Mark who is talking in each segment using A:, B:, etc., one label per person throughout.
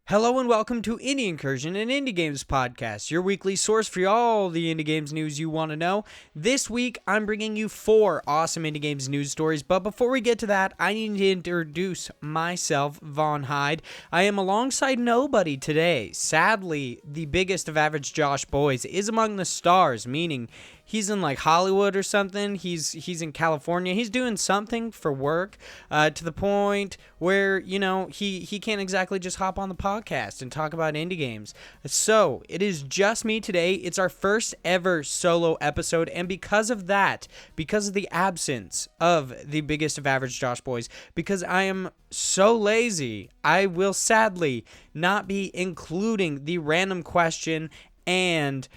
A: Hello and welcome to Indie Incursion, an indie games podcast, your weekly source for all the indie games news you want to know. This week, I'm bringing you 4 awesome indie games news stories, but before we get to that, I need to introduce myself, Von Hyde. I am alongside nobody today. Sadly, the biggest of average Josh boys is among the stars, meaning he's in like Hollywood or something. He's in California. He's doing something for work to the point where, you know, he can't exactly just hop on the podcast and talk about indie games. So it is just me today. It's our first ever solo episode. And because of that, because of the absence of the biggest of average Josh boys, because I am so lazy, I will sadly not be including the random question and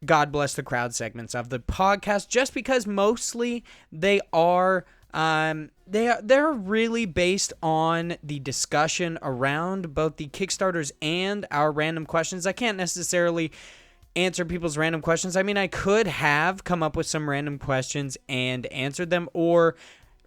A: God bless the crowd segments of the podcast, just because mostly they are they're really based on the discussion around both the Kickstarters and our random questions. I can't necessarily answer people's random questions. I mean, I could have come up with some random questions and answered them, or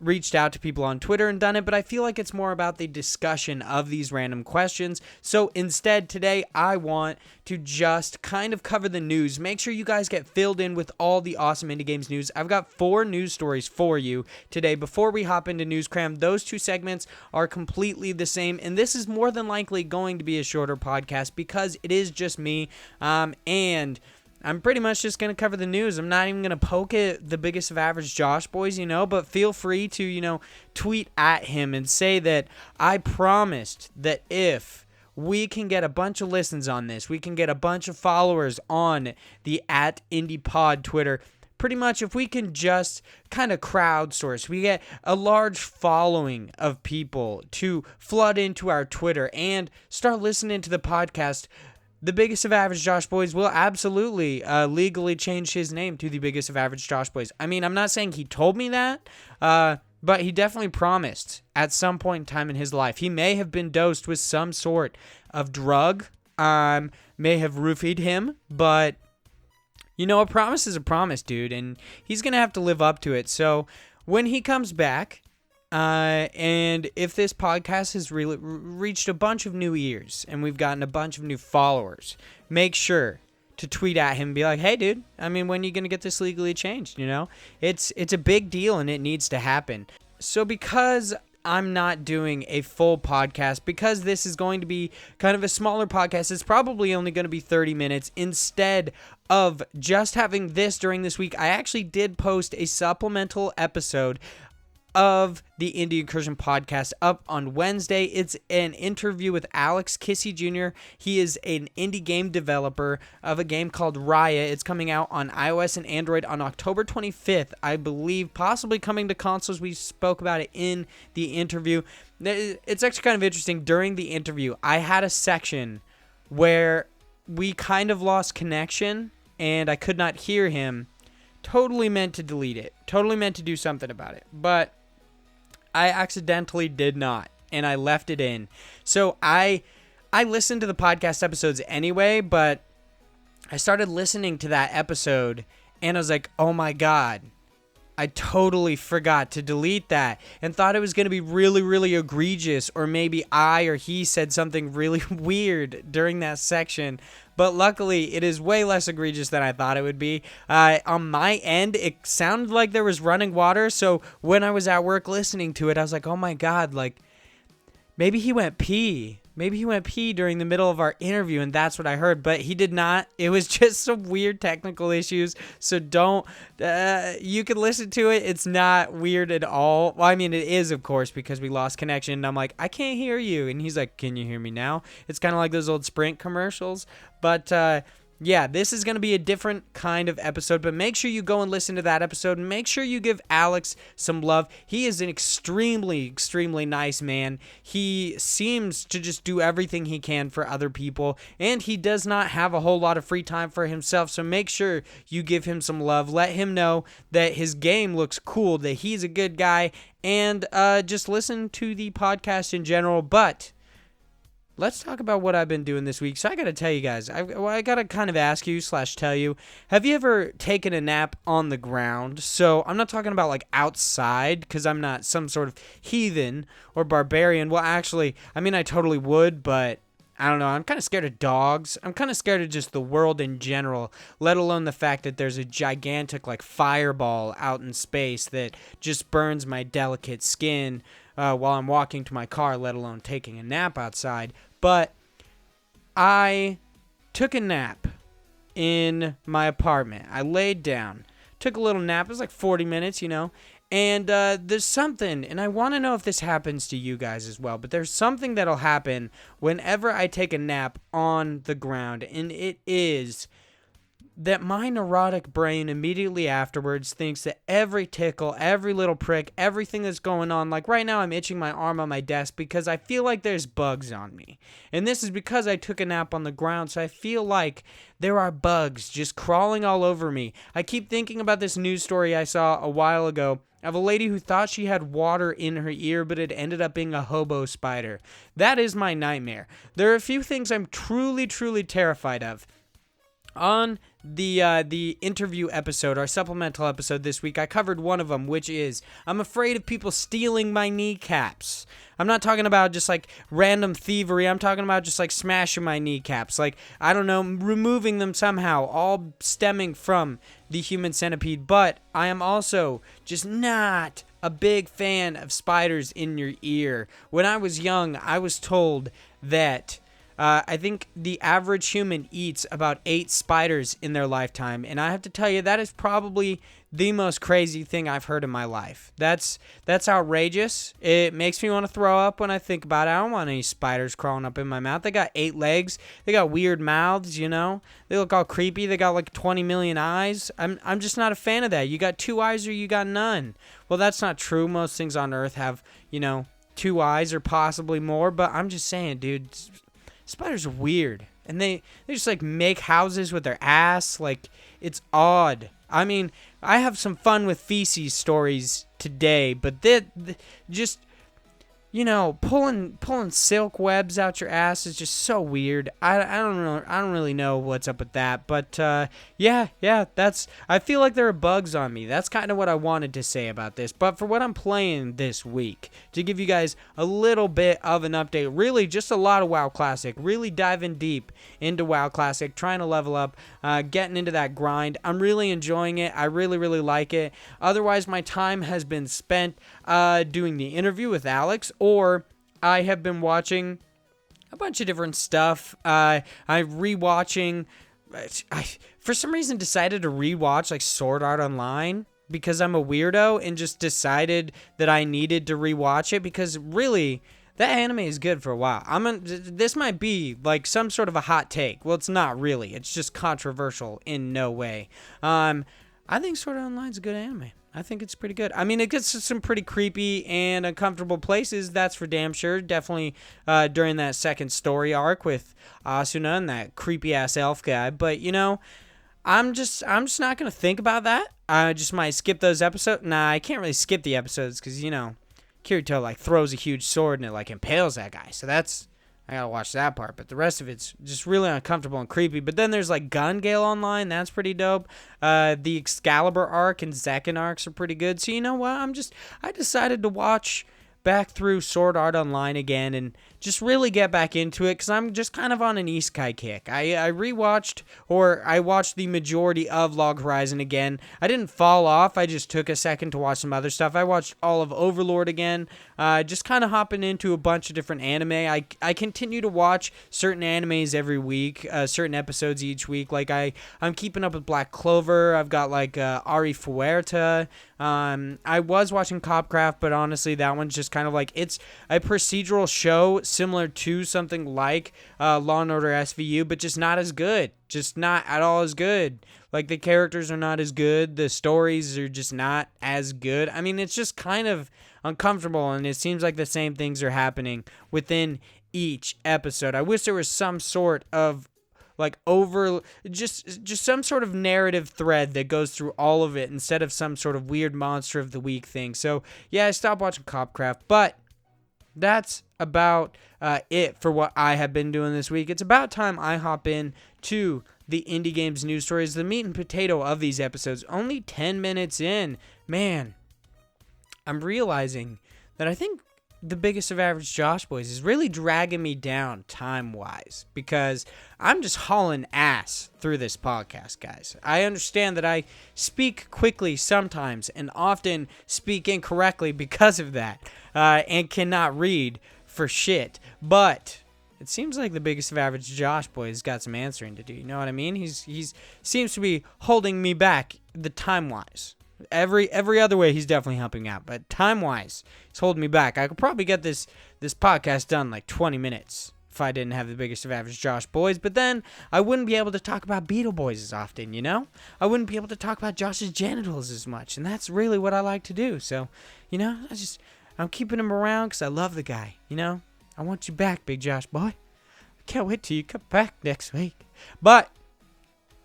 A: reached out to people on Twitter and done it, but I feel like it's more about the discussion of these random questions. So instead, today, I want to just kind of cover the news. Make sure you guys get filled in with all the awesome indie games news. I've got 4 news stories for you today. Before we hop into News Cram, those 2 segments are completely the same, and this is more than likely going to be a shorter podcast because it is just me, and I'm pretty much just going to cover the news. I'm not even going to poke at the biggest of average Josh boys, but feel free to, tweet at him and say that I promised that if we can get a bunch of listens on this, we can get a bunch of followers on the @IndiePod Twitter. Pretty much if we can just kind of crowdsource, we get a large following of people to flood into our Twitter and start listening to the podcast, the biggest of average Josh boys will absolutely legally change his name to the biggest of average Josh boys. I mean, I'm not saying he told me that, but he definitely promised at some point in time in his life. He may have been dosed with some sort of drug, may have roofied him, but a promise is a promise, dude, and he's going to have to live up to it. So when he comes back, and if this podcast has reached a bunch of new ears and we've gotten a bunch of new followers, make sure to tweet at him and be like, hey, dude, I mean, when are you going to get this legally changed? It's a big deal and it needs to happen. So because I'm not doing a full podcast, because this is going to be kind of a smaller podcast, it's probably only going to be 30 minutes instead of just having this during this week. I actually did post a supplemental episode of the Indie Incursion podcast up on Wednesday. It's an interview with Alex Kissi Jr. He is an indie game developer of a game called Raya. It's coming out on iOS and Android on October 25th, I believe, possibly coming to consoles. We spoke about it in the interview. It's actually kind of interesting. During the interview, I had a section where we kind of lost connection and I could not hear him. Totally meant to delete it. Totally meant to do something about it. But I accidentally did not, and I left it in. So I listened to the podcast episodes anyway, but I started listening to that episode, and I was like, oh my God, I totally forgot to delete that, and thought it was going to be really, really egregious, or maybe I or he said something really weird during that section. But luckily, it is way less egregious than I thought it would be. On my end, it sounded like there was running water. So when I was at work listening to it, I was like, oh my God, like maybe he went pee. Maybe he went pee during the middle of our interview, and that's what I heard. But he did not. It was just some weird technical issues. So don't, you can listen to it. It's not weird at all. Well, I mean, it is, of course, because we lost connection. And I'm like, I can't hear you. And he's like, can you hear me now? It's kind of like those old Sprint commercials. But yeah, this is going to be a different kind of episode, but make sure you go and listen to that episode, and make sure you give Alex some love. He is an extremely, extremely nice man. He seems to just do everything he can for other people, and he does not have a whole lot of free time for himself, so make sure you give him some love. Let him know that his game looks cool, that he's a good guy, and just listen to the podcast in general. But let's talk about what I've been doing this week. So I got to tell you guys, I got to kind of ask you / tell you, have you ever taken a nap on the ground? So I'm not talking about like outside, because I'm not some sort of heathen or barbarian. Well, actually, I mean, I totally would, but I don't know. I'm kind of scared of dogs. I'm kind of scared of just the world in general, let alone the fact that there's a gigantic like fireball out in space that just burns my delicate skin while I'm walking to my car, let alone taking a nap outside. But I took a nap in my apartment. I laid down, took a little nap. It was like 40 minutes, And there's something, and I want to know if this happens to you guys as well, but there's something that'll happen whenever I take a nap on the ground, and it is that my neurotic brain immediately afterwards thinks that every tickle, every little prick, everything that's going on, like right now I'm itching my arm on my desk because I feel like there's bugs on me. And this is because I took a nap on the ground, so I feel like there are bugs just crawling all over me. I keep thinking about this news story I saw a while ago of a lady who thought she had water in her ear, but it ended up being a hobo spider. That is my nightmare. There are a few things I'm truly, truly terrified of. On the interview episode, our supplemental episode this week, I covered one of them, which is I'm afraid of people stealing my kneecaps. I'm not talking about just like random thievery. I'm talking about just like smashing my kneecaps. Like, I don't know, removing them somehow, all stemming from the human centipede. But I am also just not a big fan of spiders in your ear. When I was young, I was told that I think the average human eats about 8 spiders in their lifetime, and I have to tell you, that is probably the most crazy thing I've heard in my life. That's outrageous. It makes me want to throw up when I think about it. I don't want any spiders crawling up in my mouth. They got 8 legs. They got weird mouths, They look all creepy. They got like 20 million eyes. I'm just not a fan of that. You got 2 eyes or you got none. Well, that's not true. Most things on Earth have, 2 eyes or possibly more, but I'm just saying, dude, spiders are weird, and they just like make houses with their ass. Like, it's odd. I mean, I have some fun with feces stories today, but just pulling silk webs out your ass is just so weird. I don't really know what's up with that, but yeah, I feel like there are bugs on me. That's kind of what I wanted to say about this. But for what I'm playing this week, to give you guys a little bit of an update, really just a lot of WoW Classic, really diving deep into WoW Classic, trying to level up, getting into that grind. I'm really enjoying it. I really, really like it. Otherwise, my time has been spent doing the interview with Alex, or I have been watching a bunch of different stuff. I'm rewatching. I for some reason decided to rewatch like Sword Art Online because I'm a weirdo, and just decided that I needed to rewatch it because really that anime is good for a while. This might be like some sort of a hot take. Well, it's not really. It's just controversial in no way. I think Sword Art Online is a good anime. I think it's pretty good. I mean, it gets to some pretty creepy and uncomfortable places, that's for damn sure. Definitely during that second story arc with Asuna and that creepy-ass elf guy. But, I'm just not going to think about that. I just might skip those episodes. Nah, I can't really skip the episodes because, Kirito, like, throws a huge sword and it, like, impales that guy. So I gotta watch that part, but the rest of it's just really uncomfortable and creepy. But then there's like Gun Gale Online, that's pretty dope. The Excalibur arc and Zekken arcs are pretty good. So you know what? I decided to watch back through Sword Art Online again and just really get back into it because I'm just kind of on an isekai kick. I watched the majority of Log Horizon again. I didn't fall off. I just took a second to watch some other stuff. I watched all of Overlord again. Just kind of hopping into a bunch of different anime. I continue to watch certain animes every week, certain episodes each week. Like I'm keeping up with Black Clover. I've got like Ari Fuerta. I was watching Copcraft, but honestly, that one's just kind of like, it's a procedural show similar to something like Law & Order SVU, but just not as good. Just not at all as good. Like, the characters are not as good. The stories are just not as good. I mean, it's just kind of uncomfortable, and it seems like the same things are happening within each episode. I wish there was some sort of like just some sort of narrative thread that goes through all of it instead of some sort of weird monster of the week thing. So yeah, I stopped watching Copcraft, but that's about it for what I have been doing this week. It's about time I hop in to the indie games news stories, the meat and potato of these episodes. Only 10 minutes in. Man, I'm realizing that I think the biggest of average Josh boys is really dragging me down time-wise, because I'm just hauling ass through this podcast, guys. I understand that I speak quickly sometimes and often speak incorrectly because of that, and cannot read for shit, but it seems like the biggest of average Josh boy has got some answering to do. You know what I mean? He's seems to be holding me back the time-wise. Every other way, he's definitely helping out, but time-wise, he's holding me back. I could probably get this podcast done in like 20 minutes if I didn't have the biggest of average Josh boys, but then I wouldn't be able to talk about Beetle Boys as often, you know? I wouldn't be able to talk about Josh's genitals as much, and that's really what I like to do. So, you know, I'm keeping him around because I love the guy, you know? I want you back, Big Josh boy. I can't wait till you come back next week. But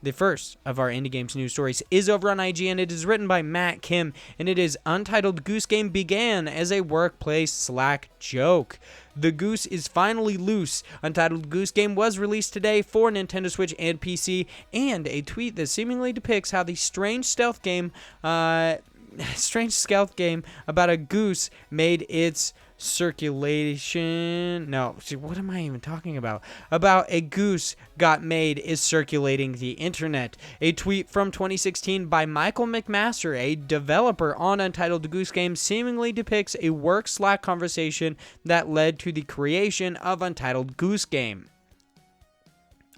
A: the first of our Indie Games news stories is over on IGN. It is written by Matt Kim, and it is Untitled Goose Game began as a workplace Slack joke. The goose is finally loose. Untitled Goose Game was released today for Nintendo Switch and PC, and a tweet that seemingly depicts how the strange stealth game about a goose made its circulation. No, see, what am I even talking about? About a goose got made is circulating the internet. A tweet from 2016 by Michael McMaster, a developer on Untitled Goose Game, seemingly depicts a work Slack conversation that led to the creation of Untitled Goose Game.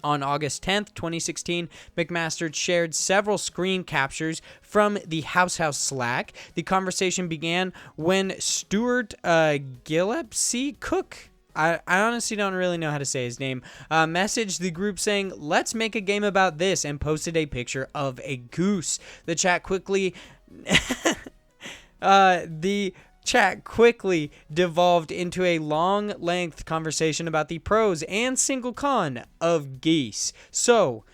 A: On August 10th, 2016, McMaster shared several screen captures from the House Slack. The conversation began when Stuart Gillespie Cook, I honestly don't really know how to say his name, messaged the group saying, "Let's make a game about this," and posted a picture of a goose. The chat quickly devolved into a long-length conversation about the pros and single con of geese. So,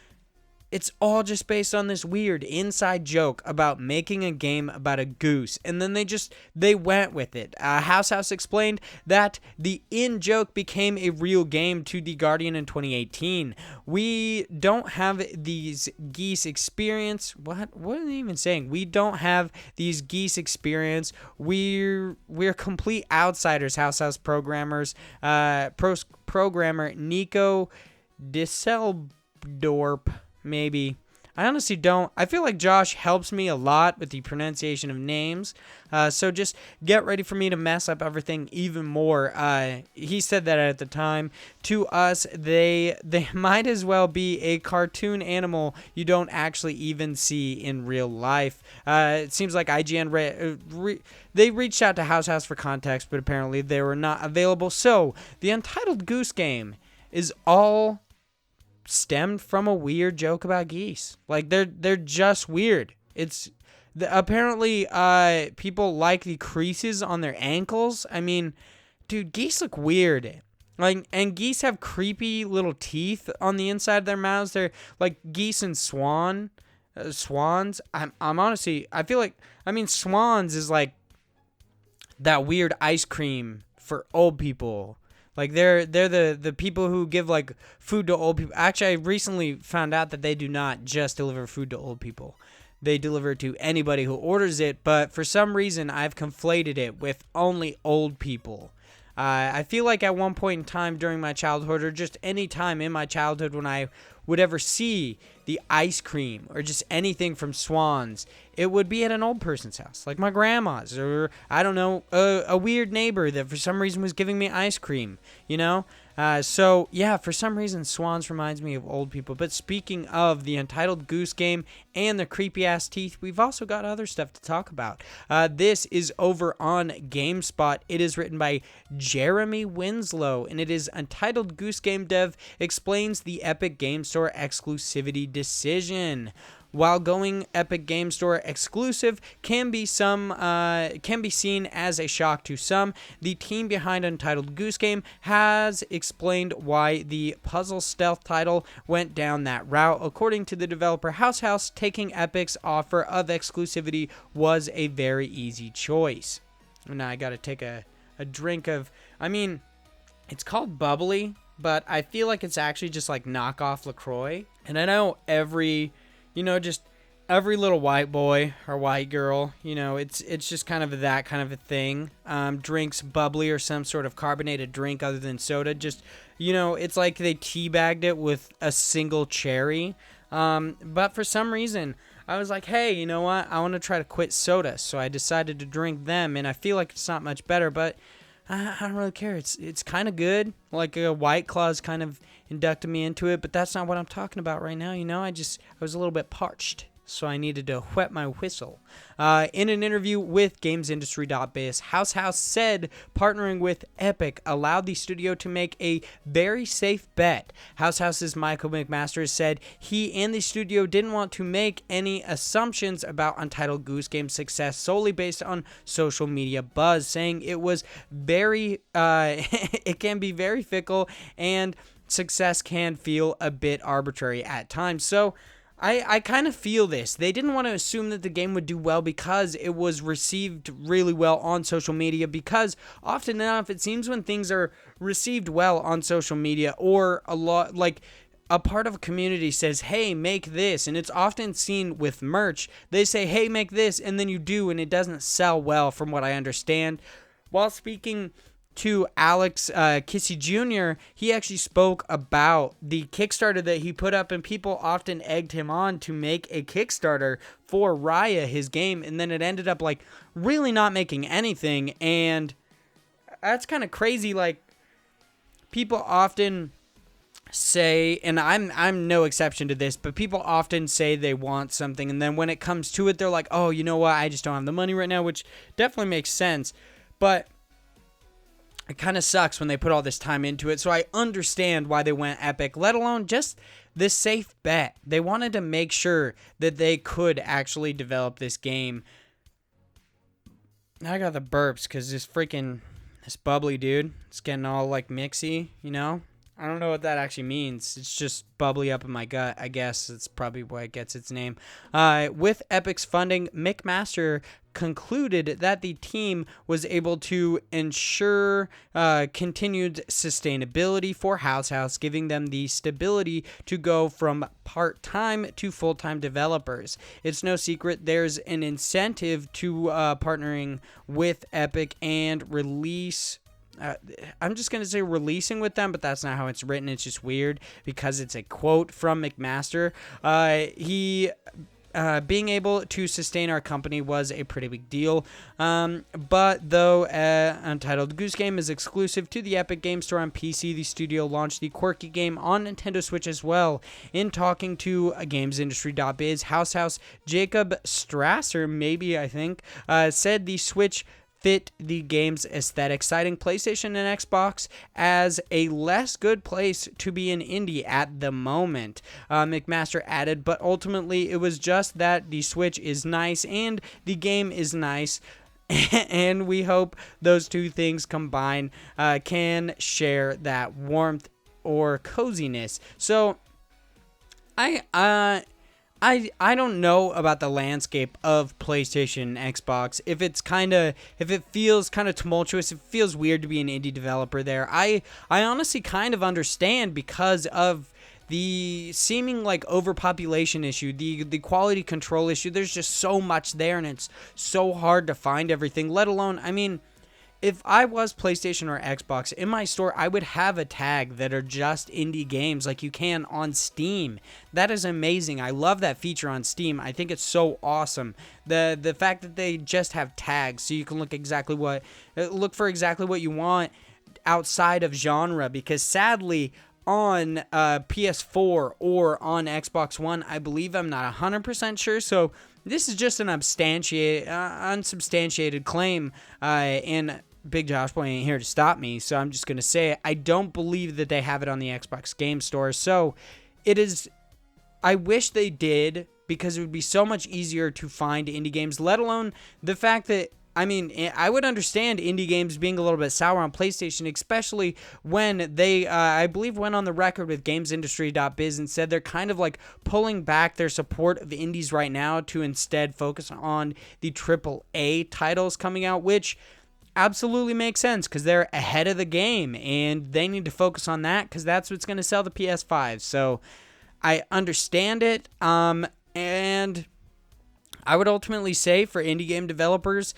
A: it's all just based on this weird inside joke about making a game about a goose, and then they went with it. House explained that the in-joke became a real game to The Guardian in 2018. "We don't have these geese experience." What are they even saying? "We don't have these geese experience. We're complete outsiders." House programmers, programmer Nico Disseldorp. Maybe. I honestly don't. I feel like Josh helps me a lot with the pronunciation of names. So just get ready for me to mess up everything even more. He said that at the time. To us, they might as well be a cartoon animal you don't actually even see in real life. It seems like IGN they reached out to House for context, but apparently they were not available. So the Untitled Goose Game is all stemmed from a weird joke about geese. Like they're just weird. Apparently people like the creases on their ankles. I mean, dude, geese look weird. Like, and geese have creepy little teeth on the inside of their mouths. They're like geese and swans. I'm honestly, I feel like, I mean, swans is like that weird ice cream for old people. Like, they're the people who give, like, food to old people. Actually, I recently found out that they do not just deliver food to old people. They deliver it to anybody who orders it, but for some reason, I've conflated it with only old people. I feel like at one point in time during my childhood, or just any time in my childhood when I would ever see the ice cream or just anything from Swans, it would be at an old person's house, like my grandma's, or I don't know, a weird neighbor that for some reason was giving me ice cream, you know? So yeah, for some reason Swans reminds me of old people. But speaking of the Untitled Goose Game and the creepy ass teeth, we've also got other stuff to talk about. This is over on GameSpot. It is written by Jeremy Winslow, and it is Untitled Goose Game dev explains the Epic Game Store exclusivity decision. While going Epic Game Store exclusive can be seen as a shock to some, the team behind Untitled Goose Game has explained why the puzzle stealth title went down that route. According to the developer House, taking Epic's offer of exclusivity was a very easy choice. Now I gotta take a a drink of, it's called bubbly, but I feel like it's actually just like knockoff LaCroix. And I know just every little white boy or white girl, it's just kind of that kind of a thing. Drinks bubbly or some sort of carbonated drink other than soda. Just, it's like they teabagged it with a single cherry. But for some reason, I was like, hey, you know what? I want to try to quit soda. So I decided to drink them, and I feel like it's not much better, but I don't really care. It's kind of good. Like a White Claw's kind of inducted me into it, but that's not what I'm talking about right now. I was a little bit parched, so I needed to wet my whistle. In an interview with GamesIndustry.biz, House said partnering with Epic allowed the studio to make a very safe bet. House's Michael McMaster said he and the studio didn't want to make any assumptions about Untitled Goose Game's success solely based on social media buzz, saying it was it can be very fickle and success can feel a bit arbitrary at times. So I kind of feel this. They didn't want to assume that the game would do well because it was received really well on social media, because often enough it seems when things are received well on social media, or a lot like a part of a community says, hey, make this, and it's often seen with merch. They say, hey, make this, and then you do, and it doesn't sell well from what I understand. While speaking to Alex Kissi Jr., he actually spoke about the Kickstarter that he put up, and people often egged him on to make a Kickstarter for Raya, his game, and then it ended up like really not making anything. And that's kind of crazy. Like, people often say, and I'm no exception to this, but people often say they want something, and then when it comes to it, they're like, oh, you know what, I just don't have the money right now, which definitely makes sense. But it kind of sucks when they put all this time into it. So I understand why they went Epic, let alone just this safe bet. They wanted to make sure that they could actually develop this game. Now I got the burps because this bubbly dude, it's getting all like mixy, I don't know what that actually means. It's just bubbly up in my gut. I guess it's probably why it gets its name. With Epic's funding, McMaster concluded that the team was able to ensure continued sustainability for House, giving them the stability to go from part-time to full-time developers. It's no secret there's an incentive to partnering with Epic and release. I'm just going to say releasing with them, but that's not how it's written. It's just weird because it's a quote from McMaster. Being able to sustain our company was a pretty big deal. But though Untitled Goose Game is exclusive to the Epic Game Store on PC, the studio launched the quirky game on Nintendo Switch as well. In talking to GamesIndustry.biz, House Jacob Strasser, said the Switch fit the game's aesthetic, citing PlayStation and Xbox as a less good place to be an indie at the moment. McMaster added, but ultimately it was just that the Switch is nice and the game is nice, and we hope those two things combined can share that warmth or coziness. So I don't know about the landscape of PlayStation and Xbox. If it feels kind of tumultuous, it feels weird to be an indie developer there. I honestly kind of understand because of the seeming like overpopulation issue, the quality control issue. There's just so much there, and it's so hard to find everything, let alone, if I was PlayStation or Xbox, in my store, I would have a tag that are just indie games like you can on Steam. That is amazing. I love that feature on Steam. I think it's so awesome. The fact that they just have tags so you can look for exactly what you want outside of genre, because sadly on PS4 or on Xbox One, I believe, I'm not 100% sure, so this is just an unsubstantiated claim, and Big Josh Boy ain't here to stop me, so I'm just going to say it. I don't believe that they have it on the Xbox Game Store, so I wish they did, because it would be so much easier to find indie games, let alone the fact that, I would understand indie games being a little bit sour on PlayStation, especially when they, I believe, went on the record with GamesIndustry.biz and said they're kind of like pulling back their support of indies right now to instead focus on the AAA titles coming out, which absolutely makes sense because they're ahead of the game and they need to focus on that because that's what's going to sell the PS5. So I understand it. And I would ultimately say for indie game developers,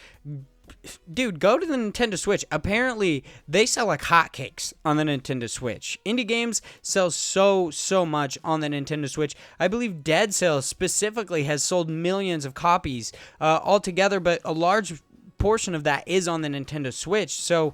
A: dude, go to the Nintendo Switch. Apparently, they sell like hotcakes on the Nintendo Switch. Indie games sell so much on the Nintendo Switch. I believe Dead Cells specifically has sold millions of copies altogether, but a large portion of that is on the Nintendo Switch. So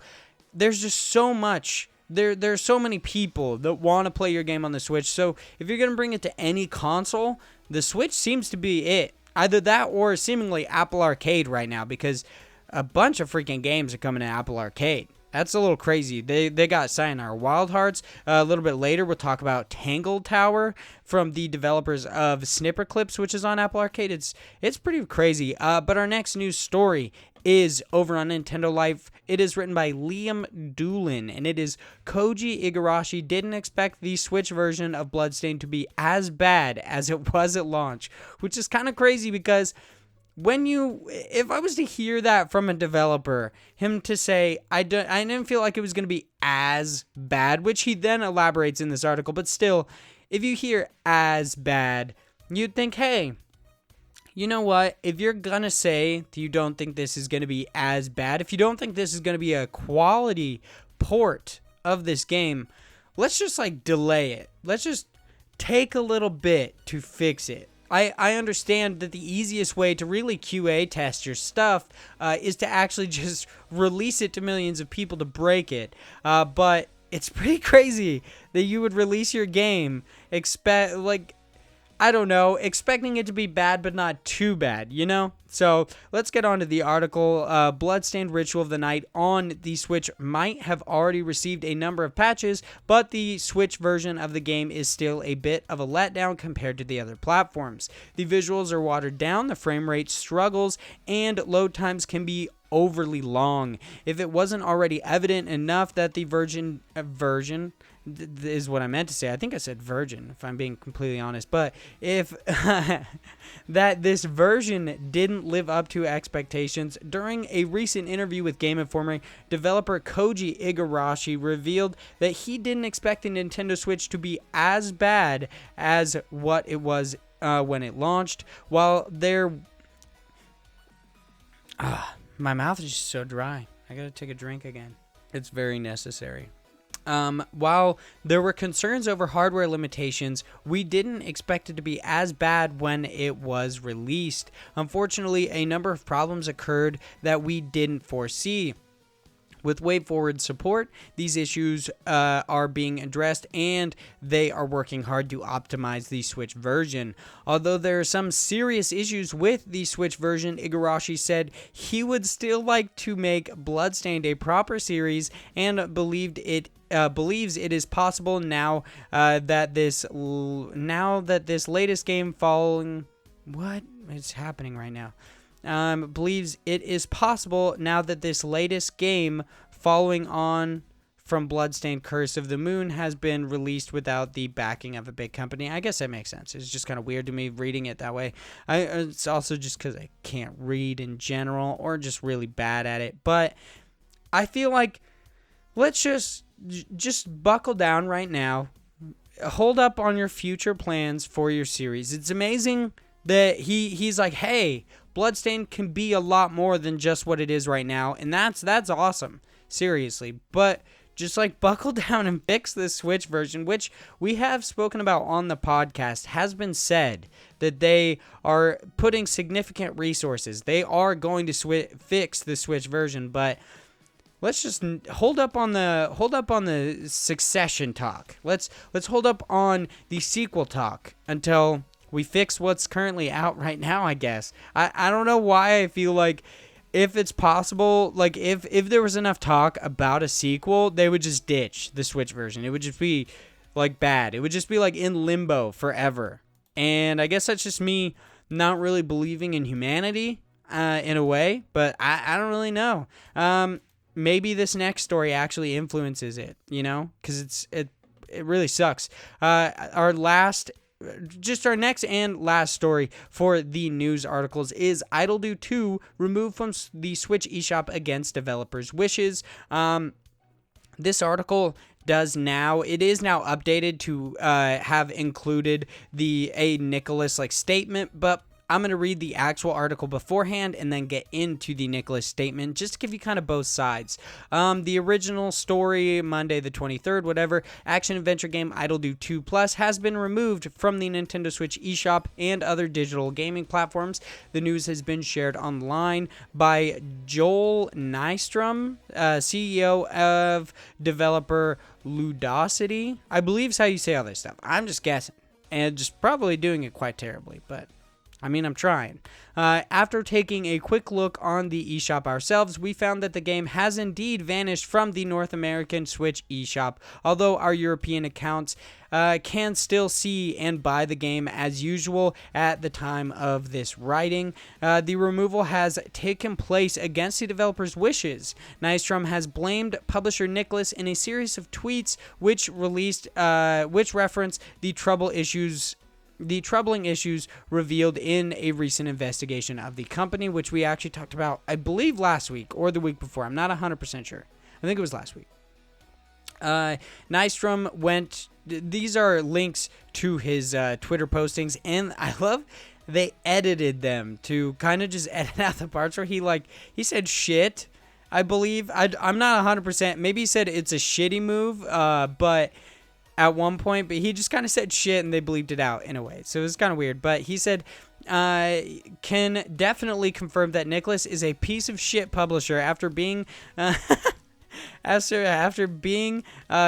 A: there's just so much. There's so many people that want to play your game on the Switch. So if you're going to bring it to any console, the Switch seems to be it. Either that or seemingly Apple Arcade right now, because a bunch of freaking games are coming to Apple Arcade. That's a little crazy. They got Sayonara Wild Hearts. A little bit later, we'll talk about Tangled Tower from the developers of Snipper Clips, which is on Apple Arcade. It's pretty crazy. But our next news story is over on Nintendo Life. It is written by Liam Doolin, and it is Koji Igarashi didn't expect the Switch version of Bloodstained to be as bad as it was at launch, which is kind of crazy because if I was to hear that from a developer, him to say, I didn't feel like it was going to be as bad, which he then elaborates in this article, but still, if you hear as bad, you'd think, hey, you know what? If you're going to say that you don't think this is going to be as bad, if you don't think this is going to be a quality port of this game, let's just delay it. Let's just take a little bit to fix it. I understand that the easiest way to really QA test your stuff is to actually just release it to millions of people to break it. But it's pretty crazy that you would release your game expecting it to be bad, but not too bad, you know? So let's get on to the article. Bloodstained Ritual of the Night on the Switch might have already received a number of patches, but the Switch version of the game is still a bit of a letdown compared to the other platforms. The visuals are watered down, the frame rate struggles, and load times can be overly long. If it wasn't already evident enough that the version is what I meant to say. I think I said virgin, if I'm being completely honest. But if that this version didn't live up to expectations, during a recent interview with Game Informer, developer Koji Igarashi revealed that he didn't expect the Nintendo Switch to be as bad as what it was when it launched. While my mouth is just so dry. I gotta take a drink again. It's very necessary. While there were concerns over hardware limitations, we didn't expect it to be as bad when it was released. Unfortunately, a number of problems occurred that we didn't foresee. With WayForward support, these issues are being addressed, and they are working hard to optimize the Switch version. Although there are some serious issues with the Switch version, Igarashi said he would still like to make Bloodstained a proper series and believes it is possible now that this latest game following what is happening right now. Believes it is possible now that this latest game following on from Bloodstained Curse of the Moon has been released without the backing of a big company. I guess that makes sense. It's just kind of weird to me reading it that way. It's also just because I can't read in general or just really bad at it. But I feel like let's just buckle down right now. Hold up on your future plans for your series. It's amazing that he's like, hey, Bloodstained can be a lot more than just what it is right now, and that's awesome, seriously. But just buckle down and fix this Switch version, which we have spoken about on the podcast. Has been said that they are putting significant resources. They are going to fix the Switch version, but let's just hold up on the succession talk. Let's hold up on the sequel talk until we fix what's currently out right now, I guess. I don't know why I feel like if it's possible, if there was enough talk about a sequel, they would just ditch the Switch version. It would just be bad. It would just be in limbo forever. And I guess that's just me not really believing in humanity in a way, but I don't really know. Maybe this next story actually influences it, because it really sucks. Our last just our next and last story for the news articles is Idle Do 2 removed from the Switch eShop against developers' wishes. This article it is now updated to have included a Nicholas statement, but I'm going to read the actual article beforehand and then get into the Nicholas statement just to give you kind of both sides. The original story, Monday the 23rd, whatever, action-adventure game Idle Do 2 Plus has been removed from the Nintendo Switch eShop and other digital gaming platforms. The news has been shared online by Joel Nystrom, CEO of developer Ludosity. I believe is how you say all this stuff. I'm just guessing and just probably doing it quite terribly, but I mean, I'm trying. After taking a quick look on the eShop ourselves, we found that the game has indeed vanished from the North American Switch eShop, although our European accounts can still see and buy the game as usual at the time of this writing. The removal has taken place against the developer's wishes. Nystrom has blamed publisher Nicholas in a series of tweets which reference the troubling issues revealed in a recent investigation of the company, which we actually talked about, I believe, last week or the week before. I'm not 100% sure. I think it was last week. Nystrom these are links to his Twitter postings, and I love they edited them to kind of just edit out the parts where he said shit, I believe. I'm not 100%. Maybe he said it's a shitty move, but at one point, but he just kind of said shit and they bleeped it out in a way. So it was kind of weird. But he said, can definitely confirm that Nicholas is a piece of shit publisher after being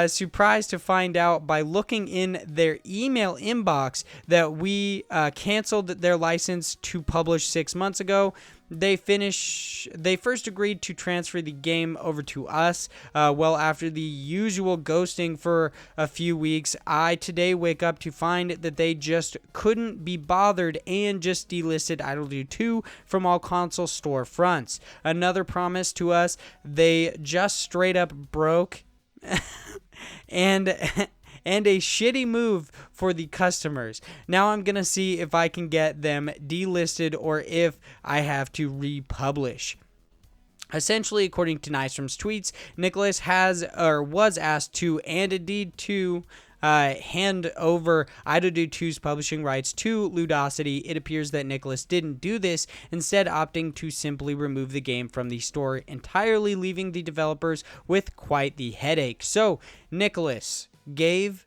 A: surprised to find out by looking in their email inbox that we canceled their license to publish 6 months ago. They first agreed to transfer the game over to us, well after the usual ghosting for a few weeks. I today wake up to find that they just couldn't be bothered and just delisted Idle Do 2 from all console storefronts. Another promise to us, they just straight up broke and a shitty move for the customers. Now I'm going to see if I can get them delisted or if I have to republish. Essentially, according to Nystrom's tweets, Nicholas was asked to, and indeed to, hand over Idle Do 2's publishing rights to Ludosity. It appears that Nicholas didn't do this, instead opting to simply remove the game from the store entirely, leaving the developers with quite the headache. So, Nicholas gave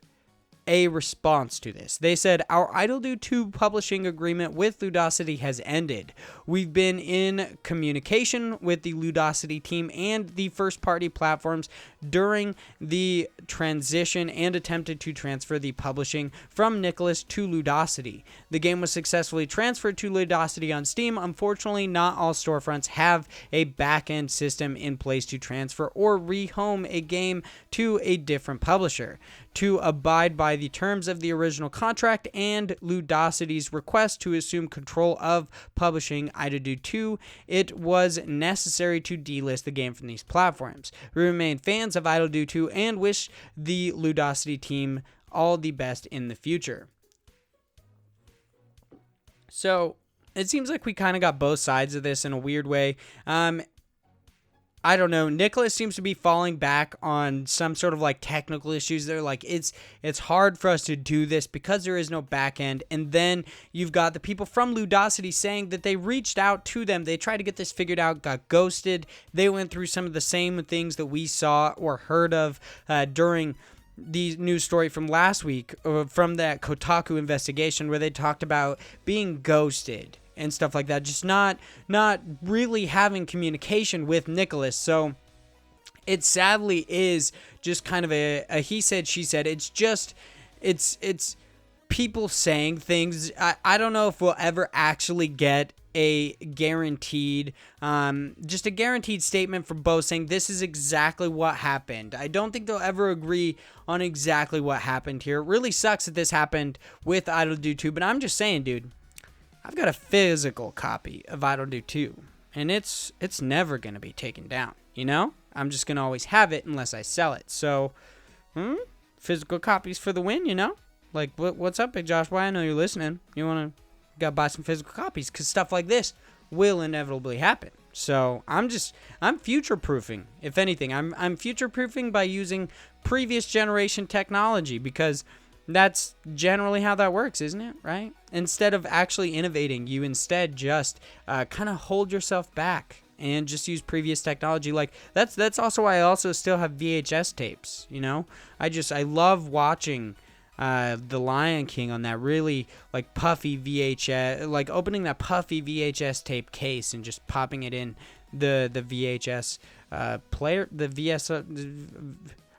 A: a response to this. They said, our Idle Do 2 publishing agreement with Ludosity has ended. We've been in communication with the Ludosity team and the first-party platforms during the transition and attempted to transfer the publishing from Nicholas to Ludosity. The game was successfully transferred to Ludosity on Steam. Unfortunately, not all storefronts have a back-end system in place to transfer or rehome a game to a different publisher. To abide by the terms of the original contract and Ludosity's request to assume control of publishing Idle Do 2, it was necessary to delist the game from these platforms. We remain fans of Idle Do 2 and wish the Ludosity team all the best in the future. So, it seems like we kind of got both sides of this in a weird way. I don't know. Nicholas seems to be falling back on some sort of technical issues. They're like, it's hard for us to do this because there is no back end. And then you've got the people from Ludosity saying that they reached out to them. They tried to get this figured out, got ghosted. They went through some of the same things that we saw or heard of during the news story from last week, from that Kotaku investigation where they talked about being ghosted and stuff like that, just not really having communication with Nicholas. So it sadly is just kind of a he said, she said. It's just, it's people saying things. I don't know if we'll ever actually get a guaranteed, just a guaranteed statement from both saying this is exactly what happened. I don't think they'll ever agree on exactly what happened here. It really sucks that this happened with Idle Do 2, but I'm just saying, dude, I've got a physical copy of Idle Do 2, and it's never going to be taken down, you know? I'm just going to always have it unless I sell it. So, physical copies for the win, you know? Like, what's up, Big Josh? Why? I know you're listening. You want to gotta buy some physical copies because stuff like this will inevitably happen. So I'm future-proofing. If anything, I'm future-proofing by using previous generation technology because that's generally how that works, isn't it? Right? Instead of actually innovating, you instead just kind of hold yourself back and just use previous technology. Like that's also why I also still have VHS tapes. You know, I love watching The Lion King on that really like puffy VHS, like opening that puffy VHS tape case and just popping it in the VHS player, the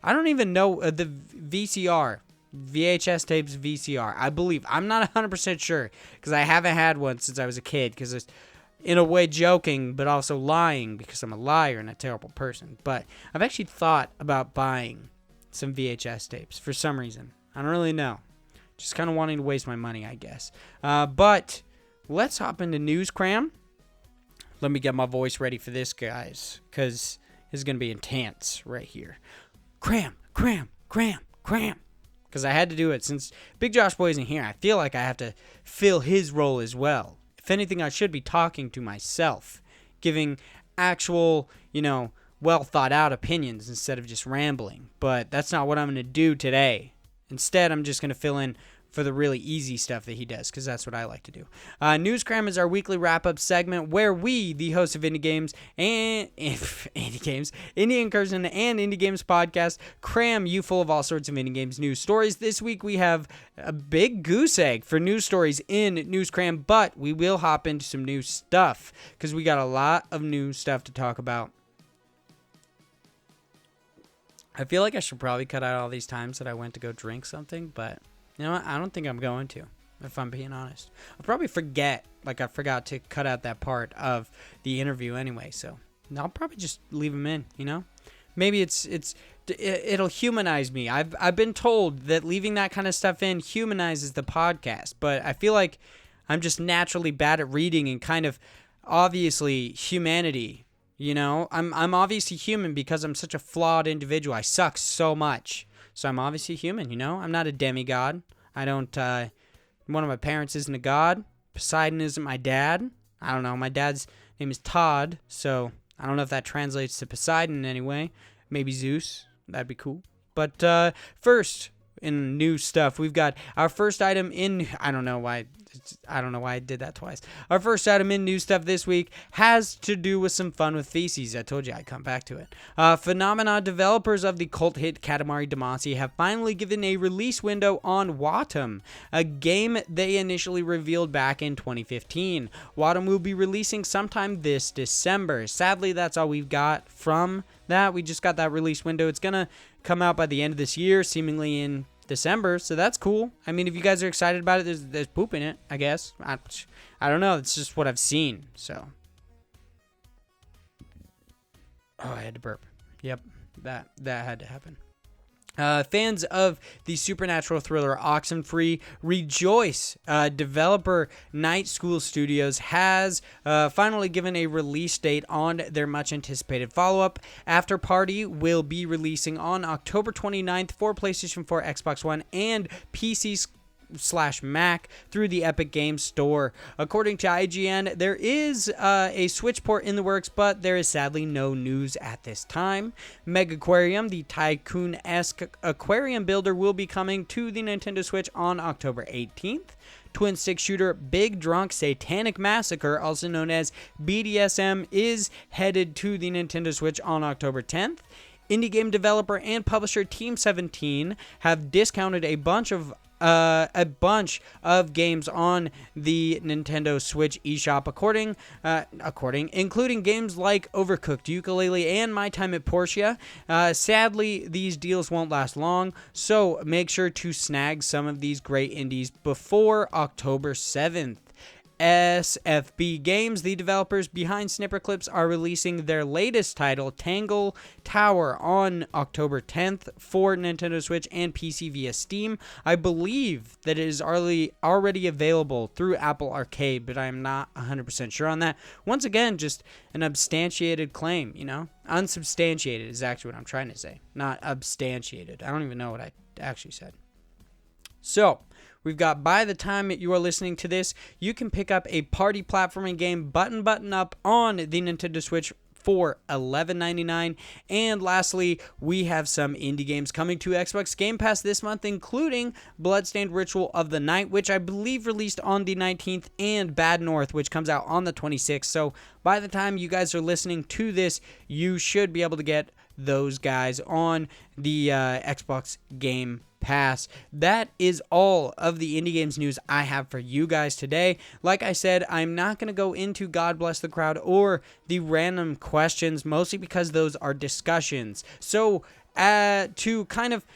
A: I don't even know the VCR. VHS tapes VCR. I believe. I'm not 100% sure because I haven't had one since I was a kid because it's in a way joking but also lying because I'm a liar and a terrible person. But I've actually thought about buying some VHS tapes for some reason. I don't really know. Just kind of wanting to waste my money, I guess. But let's hop into News Cram. Let me get my voice ready for this, guys, because it's going to be intense right here. Cram, cram, cram, cram. Because I had to do it since Big Josh Boy isn't here. I feel like I have to fill his role as well. If anything, I should be talking to myself, giving actual, well thought out opinions instead of just rambling. But that's not what I'm going to do today. Instead, I'm just going to fill in for the really easy stuff that he does, because that's what I like to do. News Cram is our weekly wrap-up segment where we, the hosts of Indie Games and Indie Incursion and Indie Games Podcast, cram you full of all sorts of Indie Games news stories. This week we have a big goose egg for news stories in News Cram, but we will hop into some new stuff because we got a lot of new stuff to talk about. I feel like I should probably cut out all these times that I went to go drink something, but you know what? I don't think I'm going to, if I'm being honest. I'll probably forget, like I forgot to cut out that part of the interview anyway, so I'll probably just leave them in, Maybe it'll humanize me. I've been told that leaving that kind of stuff in humanizes the podcast, but I feel like I'm just naturally bad at reading and kind of obviously humanity. I'm obviously human because I'm such a flawed individual. I suck so much. So I'm obviously human, I'm not a demigod. I don't, one of my parents isn't a god. Poseidon isn't my dad. I don't know. My dad's name is Todd, so I don't know if that translates to Poseidon in any way. Maybe Zeus. That'd be cool. But first, in new stuff, we've got our first item in, I don't know why I did that twice. Our first item in new stuff this week has to do with some fun with feces. I told you I'd come back to it. Phenomena developers of the cult hit Katamari Damacy have finally given a release window on Wattam, a game they initially revealed back in 2015. Wattam will be releasing sometime this December. Sadly, that's all we've got from that. We just got that release window. It's gonna come out by the end of this year, seemingly in December, so that's cool. I mean, if you guys are excited about it, there's poop in it, I guess. I don't know. It's just what I've seen, so. Oh, I had to burp. Yep, that had to happen. Fans of the supernatural thriller Oxenfree rejoice. Developer Night School Studios has finally given a release date on their much anticipated follow-up. After Party will be releasing on October 29th for PlayStation 4, Xbox One, and PC/Mac through the Epic Games Store. According to IGN, there is a Switch port in the works, but there is sadly no news at this time. Megaquarium, the tycoon-esque aquarium builder, will be coming to the Nintendo Switch on October 18th. Twin stick shooter Big Drunk Satanic Massacre, also known as BDSM, is headed to the Nintendo Switch on October 10th. Indie game developer and publisher Team 17 have discounted a bunch of games on the Nintendo Switch eShop, including games like Overcooked, Yooka-Laylee, and My Time at Portia. Sadly, these deals won't last long, so make sure to snag some of these great indies before October 7th. SFB Games, the developers behind Snipper Clips, are releasing their latest title, Tangle Tower, on October 10th for Nintendo Switch and PC via Steam. I believe that it is already available through Apple Arcade, but I'm not 100% sure on that. Once again, just an substantiated claim, Unsubstantiated is actually what I'm trying to say, not substantiated. I don't even know what I actually said. So, we've got, by the time you are listening to this, you can pick up a party platforming game button up on the Nintendo Switch for $11.99. And lastly, we have some indie games coming to Xbox Game Pass this month, including Bloodstained Ritual of the Night, which I believe released on the 19th, and Bad North, which comes out on the 26th. So by the time you guys are listening to this, you should be able to get those guys on the Xbox Game Pass. That is all of the indie games news I have for you guys today. Like I said, I'm not going to go into God Bless the Crowd or the random questions, mostly because those are discussions. So to kind of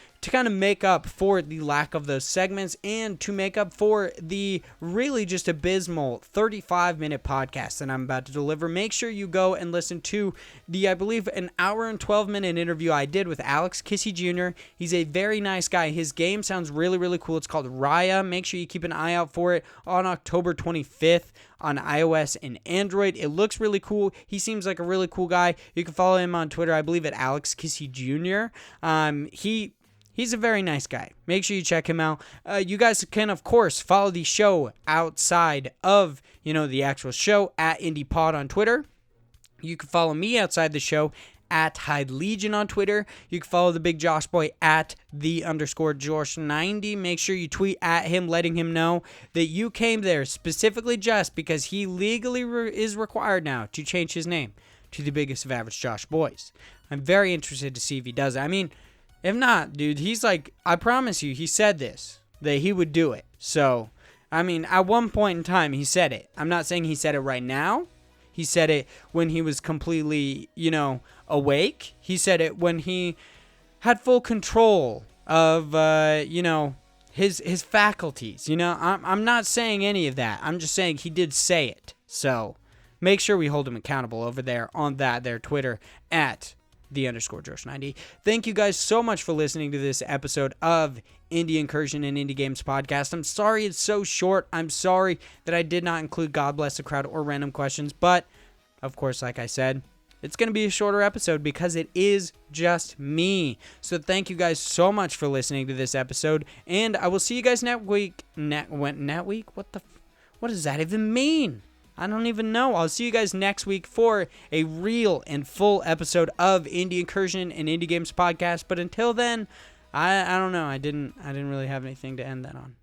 A: make up for the lack of those segments and to make up for the really just abysmal 35-minute podcast that I'm about to deliver, make sure you go and listen to the, I believe, an hour and 12-minute interview I did with Alex Kissi Jr. He's a very nice guy. His game sounds really, really cool. It's called Raya. Make sure you keep an eye out for it on October 25th on iOS and Android. It looks really cool. He seems like a really cool guy. You can follow him on Twitter, I believe, at Alex Kissi Jr. He's a very nice guy. Make sure you check him out. You guys can, of course, follow the show outside of, the actual show at IndiePod on Twitter. You can follow me outside the show at Hyde Legion on Twitter. You can follow the big Josh boy at _Josh90. Make sure you tweet at him, letting him know that you came there specifically just because he legally is required now to change his name to the biggest of average Josh boys. I'm very interested to see if he does it. I mean, if not, dude, he's like, I promise you, he said this, that he would do it. So, I mean, at one point in time, he said it. I'm not saying he said it right now. He said it when he was completely, awake. He said it when he had full control of, his faculties. I'm not saying any of that. I'm just saying he did say it. So, make sure we hold him accountable over there on their Twitter at the _Josh90. Thank you guys so much for listening to this episode of Indie Incursion and Indie Games Podcast. I'm sorry it's so short. I'm sorry that I did not include God Bless the Crowd or random questions, but of course, like I said, it's going to be a shorter episode because it is just me. So thank you guys so much for listening to this episode, and I will see you guys next week. Net week? What does that even mean? I don't even know. I'll see you guys next week for a real and full episode of Indie Incursion and Indie Games Podcast. But until then, I don't know. I didn't really have anything to end that on.